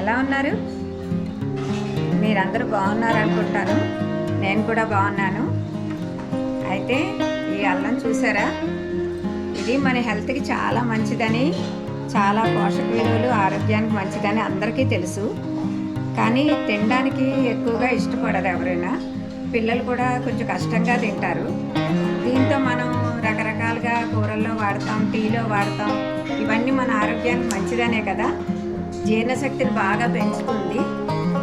ఎలా ఉన్నారు? మీరందరూ బాగున్నారు అనుకుంటాను. నేను కూడా బాగున్నాను. అయితే ఈ అల్లం చూసారా, ఇది మన హెల్త్కి చాలా మంచిదని, చాలా పోషక విలువలు, ఆరోగ్యానికి మంచిదని అందరికీ తెలుసు. కానీ తినడానికి ఎక్కువగా ఇష్టపడరు ఎవరైనా. పిల్లలు కూడా కొంచెం కష్టంగా తింటారు. దీంతో మనం రకరకాలుగా కూరల్లో వాడతాం, టీలో వాడతాం. ఇవన్నీ మన ఆరోగ్యానికి మంచిదనే కదా, జీర్ణశక్తిని బాగా పెంచుతుంది.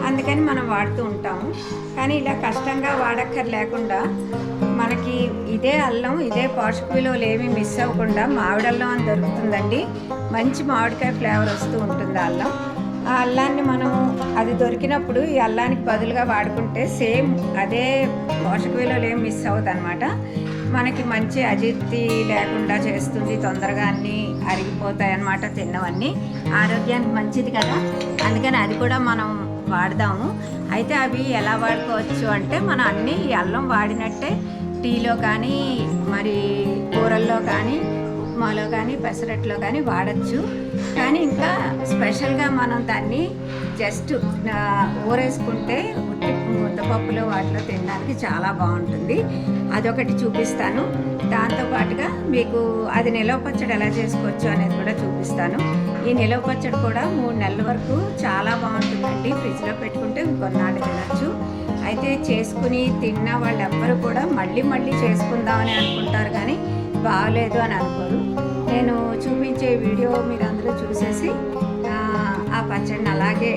అందుకని మనం వాడుతూ ఉంటాము. కానీ ఇలా కష్టంగా వాడక్కర్ లేకుండా మనకి ఇదే అల్లం, ఇదే పోషక విలువలు ఏమీ మిస్ అవ్వకుండా మామిడల్లం అని దొరుకుతుందండి. మంచి మామిడికాయ ఫ్లేవర్ వస్తూ ఉంటుంది అల్లం. ఆ అల్లాన్ని మనం అది దొరికినప్పుడు ఈ అల్లానికి బదులుగా వాడుకుంటే సేమ్ అదే పోషక విలువలు ఏమి మిస్ అవ్వదు అనమాట. మనకి మంచి అజీర్తి లేకుండా చేస్తుంది, తొందరగా అన్నీ అరిగిపోతాయి అన్నమాట. తిన్నవన్నీ ఆరోగ్యానికి మంచిది కదా, అందుకని అది కూడా మనం వాడదాము. అయితే అవి ఎలా వాడుకోవచ్చు అంటే, మనం అన్నీ ఈ అల్లం వాడినట్టే టీలో కానీ, మరి కూరల్లో కానీ, ఉప్మాలో కానీ, పెసరట్లో కానీ వాడచ్చు. కానీ ఇంకా స్పెషల్గా మనం దాన్ని జస్ట్ ఊరేసుకుంటే ఉట్టి ముద్దపప్పులో వాటిలో తినడానికి చాలా బాగుంటుంది. అదొకటి చూపిస్తాను. దాంతోపాటుగా మీకు అది నిలవ పచ్చడి ఎలా చేసుకోవచ్చు అనేది కూడా చూపిస్తాను. ఈ నిలవ పచ్చడి కూడా 3 నెలల వరకు చాలా బాగుంటుందండి. ఫ్రిడ్జ్లో పెట్టుకుంటే ఇంకొన్నాళ్ళు తినచ్చు. అయితే చేసుకుని తిన్న వాళ్ళు ఎవ్వరు కూడా మళ్ళీ మళ్ళీ చేసుకుందామని అనుకుంటారు, కానీ బాగలేదు అని అనుకోరు. నేను చూపించే వీడియో మీరు అందరూ చూసేసి ఆ పచ్చడిని అలాగే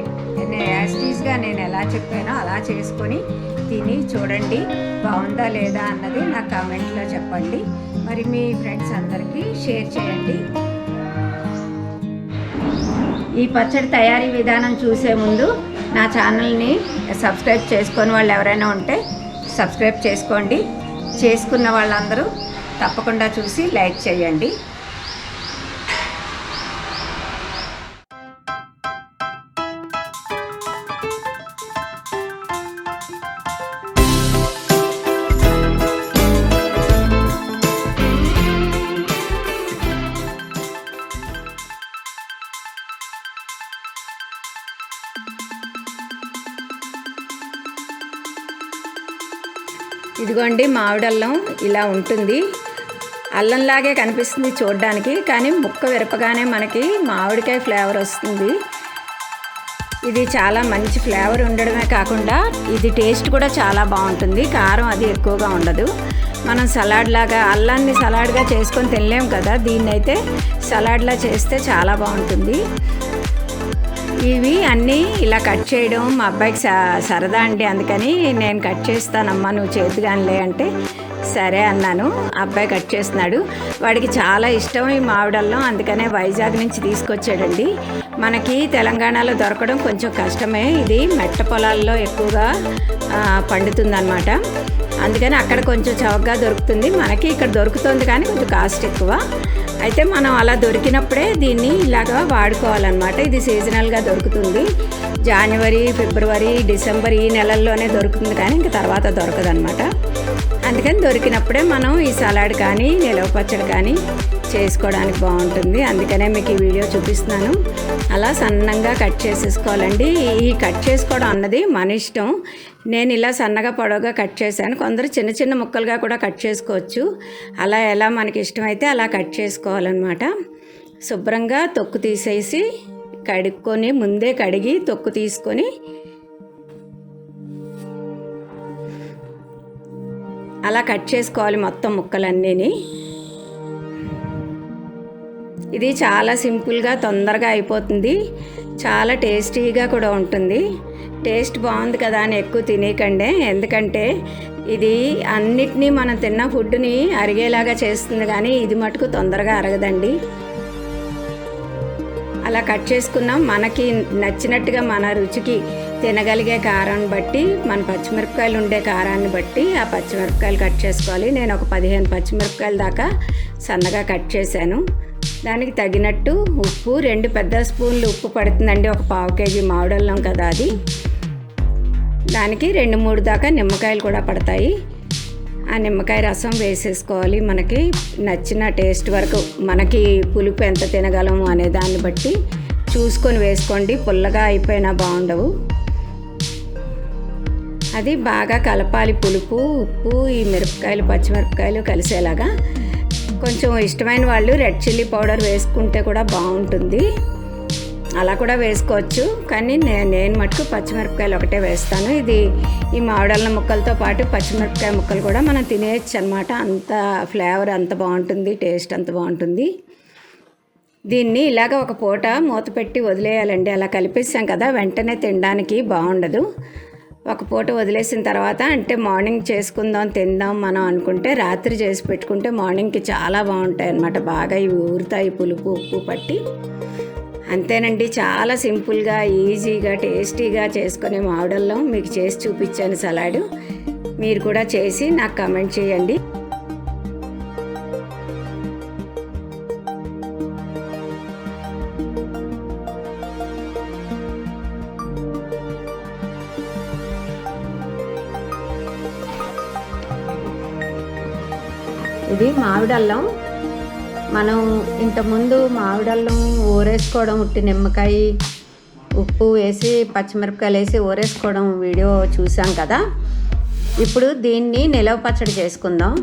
యాస్టీస్గా నేను ఎలా చెప్పానో అలా చేసుకొని తిని చూడండి. బాగుందా లేదా అన్నది నా కామెంట్లో చెప్పండి. మరి మీ ఫ్రెండ్స్ అందరికీ షేర్ చేయండి. ఈ పచ్చడి తయారీ విధానం చూసే ముందు నా ఛానల్ని సబ్స్క్రైబ్ చేసుకొని వాళ్ళు ఎవరైనా ఉంటే సబ్స్క్రైబ్ చేసుకోండి. చేసుకున్న వాళ్ళందరూ తప్పకుండా చూసి లైక్ చేయండి. ఇదిగోండి మామిడల్లం ఇలా ఉంటుంది. అల్లంలాగే కనిపిస్తుంది చూడడానికి, కానీ ముక్క విరపగానే మనకి మామిడికాయ ఫ్లేవర్ వస్తుంది. ఇది చాలా మంచి ఫ్లేవర్ ఉండడమే కాకుండా ఇది టేస్ట్ కూడా చాలా బాగుంటుంది. కారం అది ఎక్కువగా ఉండదు. మనం సలాడ్ లాగా అల్లాన్ని సలాడ్గా చేసుకొని తినలేము కదా, దీన్నైతే సలాడ్లా చేస్తే చాలా బాగుంటుంది. ఇవి అన్నీ ఇలా కట్ చేయడం మా అబ్బాయికి సరదా అండి. అందుకని నేను కట్ చేస్తానమ్మా, నువ్వు చేతుగానిలే అంటే సరే అన్నాను. అబ్బాయి కట్ చేస్తున్నాడు. వాడికి చాలా ఇష్టం ఈ మామిడల్లం, అందుకనే వైజాగ్ నుంచి తీసుకొచ్చాడండి. మనకి తెలంగాణలో దొరకడం కొంచెం కష్టమే. ఇది మెట్ట పొలాల్లో ఎక్కువగా పండుతుందన్నమాట. అందుకని అక్కడ కొంచెం చౌకగా దొరుకుతుంది. మనకి ఇక్కడ దొరుకుతుంది కానీ కొంచెం కాస్ట్ ఎక్కువ. అయితే మనం అలా దొరికినప్పుడే దీన్ని ఇలాగా వాడుకోవాలన్నమాట. ఇది సీజనల్గా దొరుకుతుంది. జనవరి, ఫిబ్రవరి, డిసెంబర్ ఈ నెలల్లోనే దొరుకుతుంది, కానీ ఇంకా తర్వాత దొరకదన్నమాట. అందుకని దొరికినప్పుడే మనం ఈ సలాడ్ కానీ నిలవ పచ్చడి కానీ చేసుకోవడానికి బాగుంటుంది. అందుకనే మీకు ఈ వీడియో చూపిస్తున్నాను. అలా సన్నంగా కట్ చేసేసుకోవాలండి. ఈ కట్ చేసుకోవడం అన్నది మన ఇష్టం. నేను ఇలా సన్నగా పొడవుగా కట్ చేశాను. కొందరు చిన్న చిన్న ముక్కలుగా కూడా కట్ చేసుకోవచ్చు. అలా ఎలా మనకి ఇష్టమైతే అలా కట్ చేసుకోవాలన్నమాట. శుభ్రంగా తొక్కు తీసేసి కడుక్కొని, ముందే కడిగి తొక్కు తీసుకొని అలా కట్ చేసుకోవాలి మొత్తం ముక్కలన్నీని. ఇది చాలా సింపుల్గా తొందరగా అయిపోతుంది. చాలా టేస్టీగా కూడా ఉంటుంది. టేస్ట్ బాగుంది కదా అని ఎక్కువ తినేయకండి, ఎందుకంటే ఇది అన్నిటినీ మనం తిన్న ఫుడ్ని అరిగేలాగా చేస్తుంది, కానీ ఇది మటుకు తొందరగా అరగదండి. అలా కట్ చేసుకున్నాం. మనకి నచ్చినట్టుగా మన రుచికి తినగలిగే కారాన్ని బట్టి, మన పచ్చిమిరపకాయలు ఉండే కారాన్ని బట్టి ఆ పచ్చిమిరపకాయలు కట్ చేసుకోవాలి. నేను ఒక 15 పచ్చిమిరపకాయల దాకా సన్నగా కట్ చేశాను. దానికి తగినట్టు ఉప్పు, 2 పెద్ద స్పూన్లు ఉప్పు పడుతుందండి. ఒక 1/2 కేజీ మామిడల్లం కదా అది. దానికి 2-3 దాకా నిమ్మకాయలు కూడా పడతాయి. ఆ నిమ్మకాయ రసం వేసేసుకోవాలి. మనకి నచ్చిన టేస్ట్ వరకు, మనకి పులుపు ఎంత తినగలము అనే దాన్ని బట్టి చూసుకొని వేసుకోండి, పుల్లగా అయిపోయినా బాగుండవు. అది బాగా కలపాలి, పులుపు, ఉప్పు, ఈ మిరపకాయలు, పచ్చిమిరపకాయలు కలిసేలాగా. కొంచెం ఇష్టమైన వాళ్ళు రెడ్ చిల్లీ పౌడర్ వేసుకుంటే కూడా బాగుంటుంది, అలా కూడా వేసుకోవచ్చు. కానీ నేను మటుకు పచ్చిమిరపకాయలు ఒకటే వేస్తాను. ఇది ఈ మామిడల్లం ముక్కలతో పాటు పచ్చిమిరపకాయ ముక్కలు కూడా మనం తినేయచ్చు అనమాట. అంత ఫ్లేవర్ అంత బాగుంటుంది, టేస్ట్ అంత బాగుంటుంది. దీన్ని ఇలాగ ఒక పూట మూత పెట్టి వదిలేయాలండి. అలా కలిపేసాం కదా, వెంటనే తినడానికి బాగుండదు. ఒక పూట వదిలేసిన తర్వాత, అంటే మార్నింగ్ చేసుకుందాం తిందాం మనం అనుకుంటే రాత్రి చేసి పెట్టుకుంటే మార్నింగ్కి చాలా బాగుంటాయి అన్నమాట. బాగా ఇవి ఊరుతాయి, పులుపు ఉప్పు పట్టి. అంతేనండి, చాలా సింపుల్గా ఈజీగా టేస్టీగా చేసుకునే మామిడల్లం మీకు చేసి చూపించాను సలాడ్. మీరు కూడా చేసి నాకు కామెంట్ చేయండి. ఇది మామిడల్లం. మనం ఇంతకుముందు మామిడల్లం ఊరేసుకోవడం, ఉట్టి నిమ్మకాయ ఉప్పు వేసి పచ్చిమిరపకాయలు వేసి ఊరేసుకోవడం వీడియో చూసాం కదా. ఇప్పుడు దీన్ని నిలవ పచ్చడి చేసుకుందాం.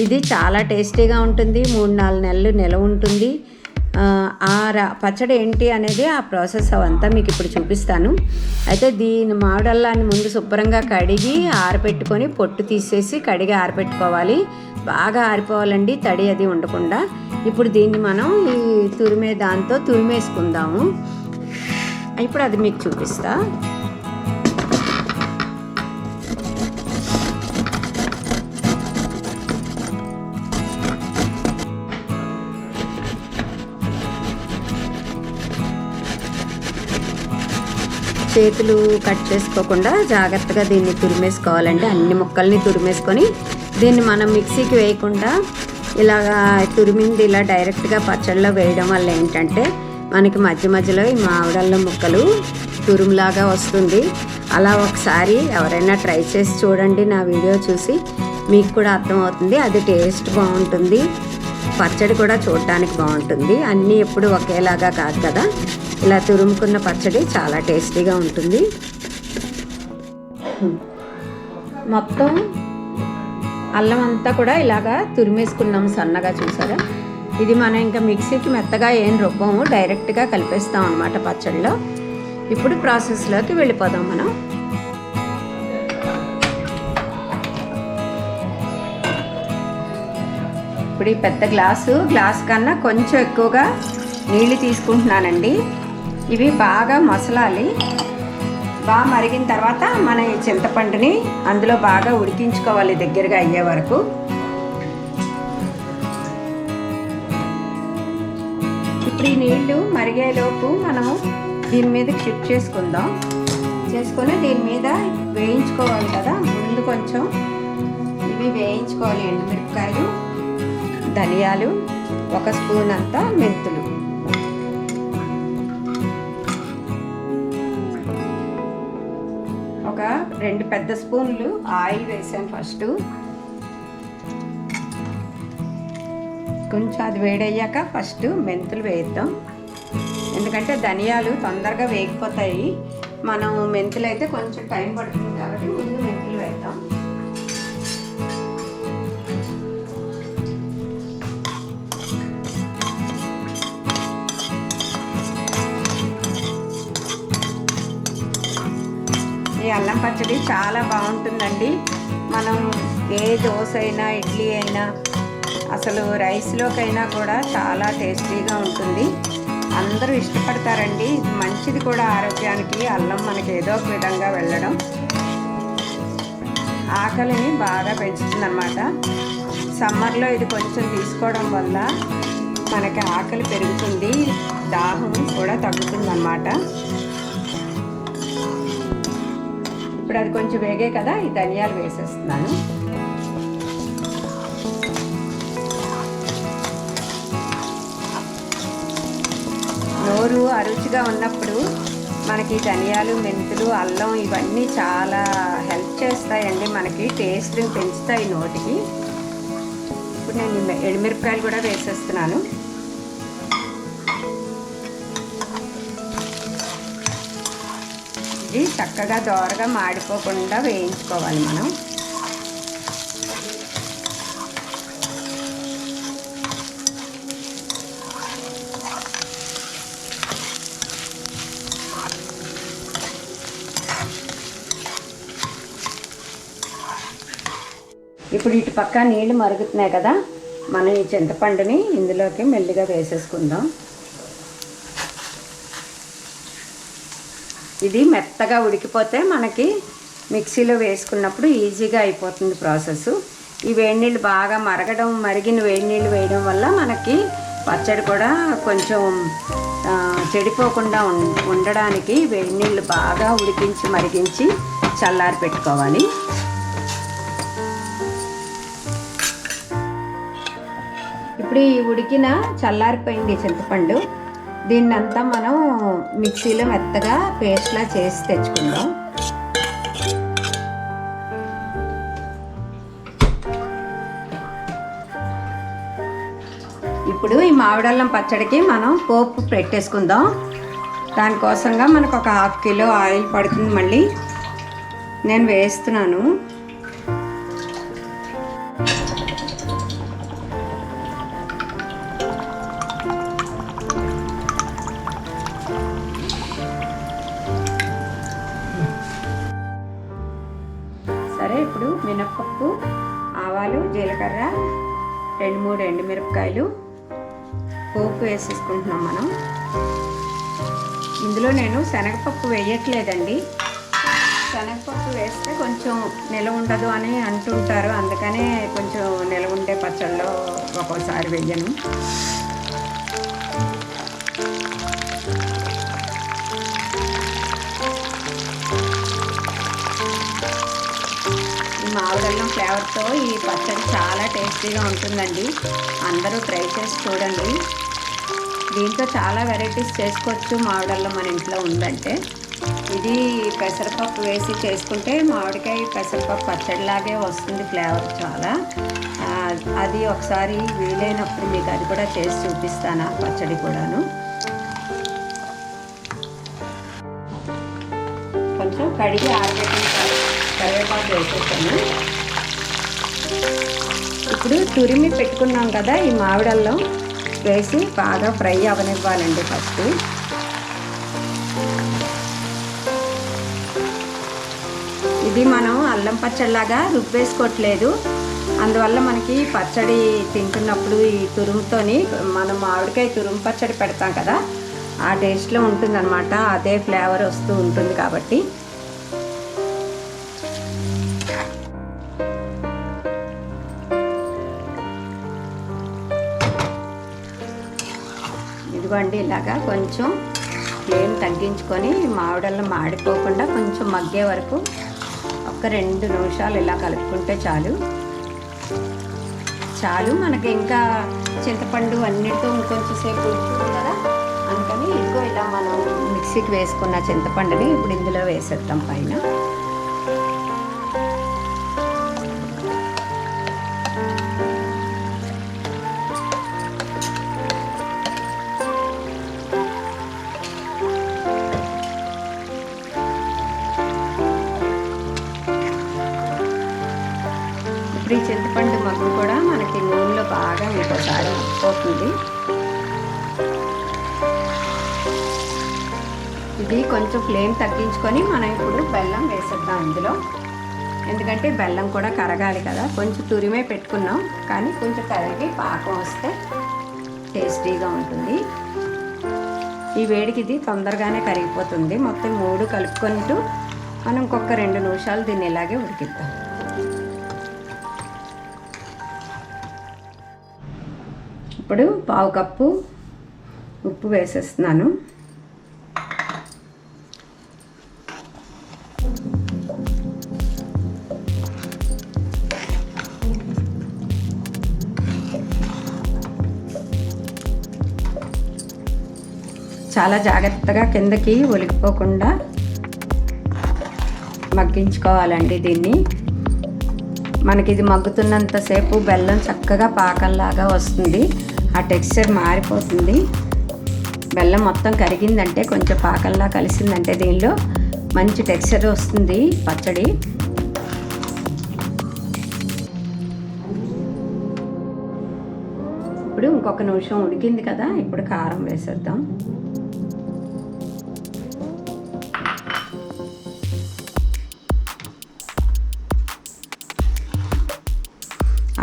ఇది చాలా టేస్టీగా ఉంటుంది, 3-4 నెలలు నిలవ ఉంటుంది. పచ్చడి ఏంటి అనేది ఆ ప్రాసెస్ అవంతా మీకు ఇప్పుడు చూపిస్తాను. అయితే దీని మామిడల్లాన్ని ముందు శుభ్రంగా కడిగి ఆరబెట్టుకొని పొట్టు తీసేసి కడిగి ఆరబెట్టుకోవాలి. బాగా ఆరిపోవాలండి, తడి అది ఉండకుండా. ఇప్పుడు దీన్ని మనం ఈ దాంతో తురిమేసుకుందాము. ఇప్పుడు అది మీకు చూపిస్తా. చేతులు కట్ చేసుకోకుండా జాగ్రత్తగా దీన్ని తురిమేసుకోవాలండి. అన్ని ముక్కల్ని తురిమేసుకొని దీన్ని మనం మిక్సీకి వేయకుండా ఇలాగా తురిమింది ఇలా డైరెక్ట్గా పచ్చళ్ళలో వేయడం వల్ల ఏంటంటే మనకి మధ్య మధ్యలో ఈ మామిడల్లం ముక్కలు తురుములాగా వస్తుంది. అలా ఒకసారి ఎవరైనా ట్రై చేసి చూడండి, నా వీడియో చూసి మీకు కూడా అర్థమవుతుంది. అది టేస్ట్ బాగుంటుంది, పచ్చడి కూడా చూడటానికి బాగుంటుంది. అన్నీ ఎప్పుడు ఒకేలాగా కాదు కదా, ఇలా తురుముకున్న పచ్చడి చాలా టేస్టీగా ఉంటుంది. మొత్తం అల్లం అంతా కూడా ఇలాగా తురిమేసుకున్నాం సన్నగా, చూసారా. ఇది మనం ఇంకా మిక్సీకి మెత్తగా ఏం రుబ్బము, డైరెక్ట్గా కలిపేస్తాం అన్నమాట పచ్చడిలో. ఇప్పుడు ప్రాసెస్లోకి వెళ్ళిపోదాం మనం. ఇప్పుడు ఈ పెద్ద గ్లాస్ కన్నా కొంచెం ఎక్కువగా నీళ్ళు తీసుకుంటున్నానండి. ఇవి బాగా మసలాలి. బాగా మరిగిన తర్వాత మన ఈ చింతపండుని అందులో బాగా ఉడికించుకోవాలి దగ్గరగా అయ్యే వరకు. ఇప్పుడు ఈ నీళ్లు మరిగేలోపు మనం దీని మీద షిఫ్ట్ చేసుకొని దీని మీద వేయించుకోవాలి కదా. ముందు కొంచెం ఇవి వేయించుకోవాలి. ఎండుమిరపకాయలు, ధనియాలు, 1 స్పూన్ అంతా మెంతులు, ఒక 2 పెద్ద స్పూన్లు ఆయిల్ వేసాను. ఫస్ట్ కొంచెం అది వేడయ్యాక ఫస్ట్ మెంతులు వేద్దాం, ఎందుకంటే ధనియాలు తొందరగా వేగిపోతాయి. మనం మెంతులు అయితే కొంచెం టైం పడుతుంది కాబట్టి ముందు మెంతులు వేద్దాం. ఈ అల్లం పచ్చడి చాలా బాగుంటుందండి. మనం ఏ దోశ అయినా, ఇడ్లీ అయినా, అసలు రైస్లోకైనా కూడా చాలా టేస్టీగా ఉంటుంది. అందరూ ఇష్టపడతారండి. మంచిది కూడా ఆరోగ్యానికి. అల్లం మనకి ఏదో ఒక విధంగా వెళ్ళడం ఆకలిని బాగా పెంచుతుంది అన్నమాట. సమ్మర్లో ఇది కొంచెం తీసుకోవడం వల్ల మనకి ఆకలి పెరుగుతుంది, దాహం కూడా తగ్గుతుంది అన్నమాట. ఇప్పుడు అది కొంచెం వేగే కదా, ఈ ధనియాలు వేసేస్తున్నాను. నోరు అరుచిగా ఉన్నప్పుడు మనకి ధనియాలు, మెంతులు, అల్లం ఇవన్నీ చాలా హెల్ప్ చేస్తాయండి. మనకి టేస్ట్ని పెంచుతాయి నోటికి. ఇప్పుడు నేను ఎండుమిరపకాయలు కూడా వేసేస్తున్నాను. ఇది చక్కగా దోరగా మాడిపోకుండా వేయించుకోవాలి మనం. ఇప్పుడు ఇటు పక్క నీళ్ళు మరుగుతున్నాయి కదా, మనం ఈ చింతపండుని ఇందులోకి మెల్లిగా వేసేసుకుందాం. ఇది మెత్తగా ఉడికిపోతే మనకి మిక్సీలో వేసుకున్నప్పుడు ఈజీగా అయిపోతుంది ప్రాసెస్. ఈ వేడి నీళ్ళు బాగా మరిగిన వేడి నీళ్ళు వేయడం వల్ల మనకి పచ్చడి కూడా కొంచెం చెడిపోకుండా ఉండడానికి వేడి నీళ్ళు బాగా మరిగించి చల్లారి పెట్టుకోవాలి. ఇప్పుడు ఈ ఉడికిన చల్లారిపోయింది చింతపండు, దీన్నంతా మనం మిక్సీలో మెత్తగా పేస్ట్లా చేసి తెచ్చుకుందాం. ఇప్పుడు ఈ మామిడల్లం పచ్చడికి మనం పోపు పెట్టేసుకుందాం. దానికోసంగా మనకు ఒక 1/2 కిలో ఆయిల్ పడుతుంది. మళ్ళీ నేను వేస్తున్నాను. సరే, ఇప్పుడు మినప్పప్పు, ఆవాలు, జీలకర్ర, 2-3 ఎండుమిరపకాయలు పోపు వేసేసుకుంటున్నాం మనం. ఇందులో నేను శనగపప్పు వేయట్లేదండి. శనగపప్పు వేస్తే కొంచెం నిలవ ఉండదు అని అంటుంటారు, అందుకనే కొంచెం నిలవ ఉండే పచ్చళ్ళలో ఒక్కోసారి వేయను. మామిడల్లం ఫ్లేవర్తో ఈ పచ్చడి చాలా టేస్టీగా ఉంటుందండి. అందరూ ట్రై చేసి చూడండి. దీంతో చాలా వెరైటీస్ చేసుకోవచ్చు. మామిడల్లం మన ఇంట్లో ఉందంటే ఇది పెసరపప్పు వేసి చేసుకుంటే మామిడికాయ పెసరపప్పు పచ్చడిలాగే వస్తుంది ఫ్లేవర్ చాలా. అది ఒకసారి వీలైనప్పుడు మీకు అది కూడా చేసి చూపిస్తాను, ఆ పచ్చడి కూడాను. కొంచెం కడిగి ఆరబెట్టిన కరివేపాకు వేసేసాను. ఇప్పుడు తురిమి పెట్టుకున్నాం కదా, ఈ మామిడల్లం వేసి బాగా ఫ్రై అవనివ్వాలండి. ఫస్ట్ ఇది మనం అల్లం పచ్చడిలాగా రుబ్బేసుకోవట్లేదు, అందువల్ల మనకి పచ్చడి తింటున్నప్పుడు ఈ తురుముతోని మనం మామిడికాయ తురుము పచ్చడి పెడతాం కదా, ఆ టేస్ట్లో ఉంటుందన్నమాట. అదే ఫ్లేవర్ వస్తూ ఉంటుంది కాబట్టి. ఇదిగోండి, ఇలాగా కొంచెం ఫ్లేమ్ తగ్గించుకొని మామిడల్లం మాడిపోకుండా కొంచెం మగ్గే వరకు ఒక 2 నిమిషాలు ఇలా కలుపుకుంటే చాలు. మనకి ఇంకా చింతపండు అన్నిటితో ఇంకొంచెం సేపు ఉడుకుతుంది కదా, అందుకని ఇదిగో ఇలా మనం మిక్సీకి వేసుకున్న చింతపండుని ఇప్పుడు ఇందులో వేసేద్దాం పైన. ఈ చింతపండు మగ్గు కూడా మనకి నూనెలో బాగా ఇంకోసారి ఉడికిపోతుంది. ఇది కొంచెం ఫ్లేమ్ తగ్గించుకొని మనం ఇప్పుడు బెల్లం వేసేద్దాం ఇందులో. ఎందుకంటే బెల్లం కూడా కరగాలి కదా, కొంచెం తురిమే పెట్టుకున్నాం కానీ కొంచెం కరిగి పాకం వస్తే టేస్టీగా ఉంటుంది. ఈ వేడికి ఇది తొందరగానే కరిగిపోతుంది. మొత్తం 3 కలుపుకుంటూ మనం ఇంకొక 2 నిమిషాలు దీన్ని ఇలాగే ఉడికిద్దాం. ఇప్పుడు 1/2 కప్పు ఉప్పు వేసేస్తున్నాను. చాలా జాగ్రత్తగా కిందకి ఒలిగిపోకుండా మగ్గించుకోవాలండి దీన్ని. మనకి ఇది మగ్గుతున్నంతసేపు బెల్లం చక్కగా పాకంలాగా వస్తుంది, ఆ టెక్స్చర్ మారిపోతుంది. బెల్లం మొత్తం కరిగిందంటే, కొంచెం పాకంలా కలిసిందంటే దీనిలో మంచి టెక్స్చర్ వస్తుంది పచ్చడి. ఇప్పుడు ఇంకొక నిమిషం ఉడికింది కదా, ఇప్పుడు కారం వేసేద్దాం.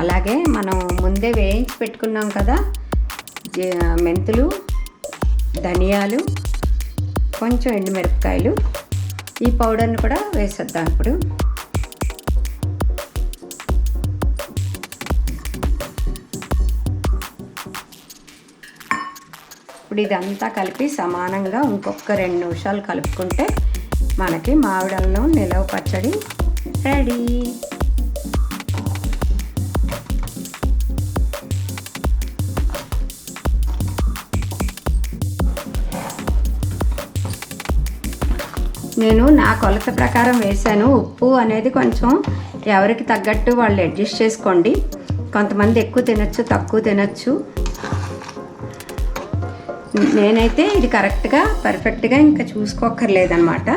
అలాగే మనం ముందే వేయించి పెట్టుకున్నాం కదా మెంతులు, ధనియాలు, కొంచెం ఎండుమిరపకాయలు, ఈ పౌడర్ని కూడా వేసేద్దాం. ఇప్పుడు ఇదంతా కలిపి సమానంగా ఇంకొక 2 నిమిషాలు కలుపుకుంటే మనకి మామిడి అల్లం నిలవ పచ్చడి రెడీ. నేను నా కొలత ప్రకారం వేసాను. ఉప్పు అనేది కొంచెం ఎవరికి తగ్గట్టు వాళ్ళు అడ్జస్ట్ చేసుకోండి. కొంతమంది ఎక్కువ తినచ్చు, తక్కువ తినచ్చు. నేనైతే ఇది కరెక్ట్గా పర్ఫెక్ట్గా ఇంకా చూసుకోక్కర్లేదన్నమాట,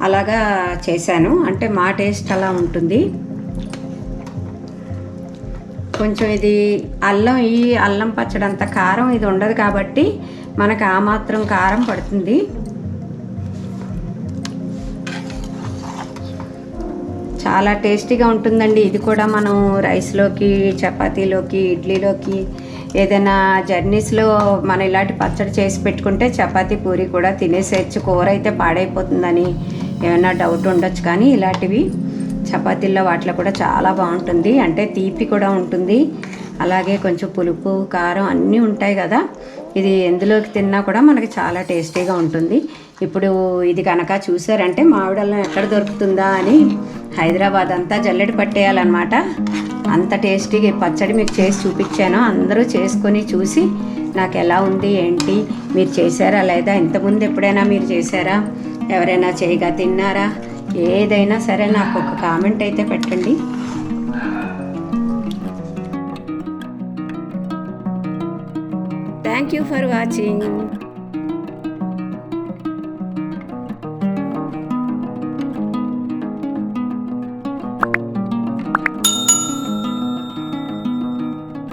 అలాగా చేశాను. అంటే మా టేస్ట్ అలా ఉంటుంది. కొంచెం ఇది అల్లం పచ్చడి అంత కారం ఇది ఉండదు కాబట్టి మనకు ఆ మాత్రం కారం పడుతుంది. చాలా టేస్టీగా ఉంటుందండి. ఇది కూడా మనం రైస్లోకి, చపాతీలోకి, ఇడ్లీలోకి, ఏదైనా జర్నీస్లో మనం ఇలాంటి పచ్చడి చేసి పెట్టుకుంటే చపాతీ, పూరి కూడా తినేసేయచ్చు. కూర అయితే పాడైపోతుందని ఏమైనా డౌట్ ఉండొచ్చు, కానీ ఇలాంటివి చపాతీల్లో వాటిలో కూడా చాలా బాగుంటుంది. అంటే తీపి కూడా ఉంటుంది, అలాగే కొంచెం పులుపు, కారం అన్నీ ఉంటాయి కదా. ఇది ఎందులోకి తిన్నా కూడా మనకి చాలా టేస్టీగా ఉంటుంది. ఇప్పుడు ఇది కనుక చూసారంటే మామిడల్లం ఎక్కడ దొరుకుతుందా అని హైదరాబాద్ అంతా జల్లెడ పట్టేయాలన్నమాట. అంత టేస్టీగా పచ్చడి మీకు చేసి చూపించాను. అందరూ చేసుకొని చూసి నాకు ఎలా ఉంది ఏంటి, మీరు చేశారా లేదా, ఇంతకుముందు ఎప్పుడైనా మీరు చేశారా, ఎవరైనా చేయగా తిన్నారా, ఏదైనా సరే నాకు ఒక కామెంట్ అయితే పెట్టండి. Thank you for watching.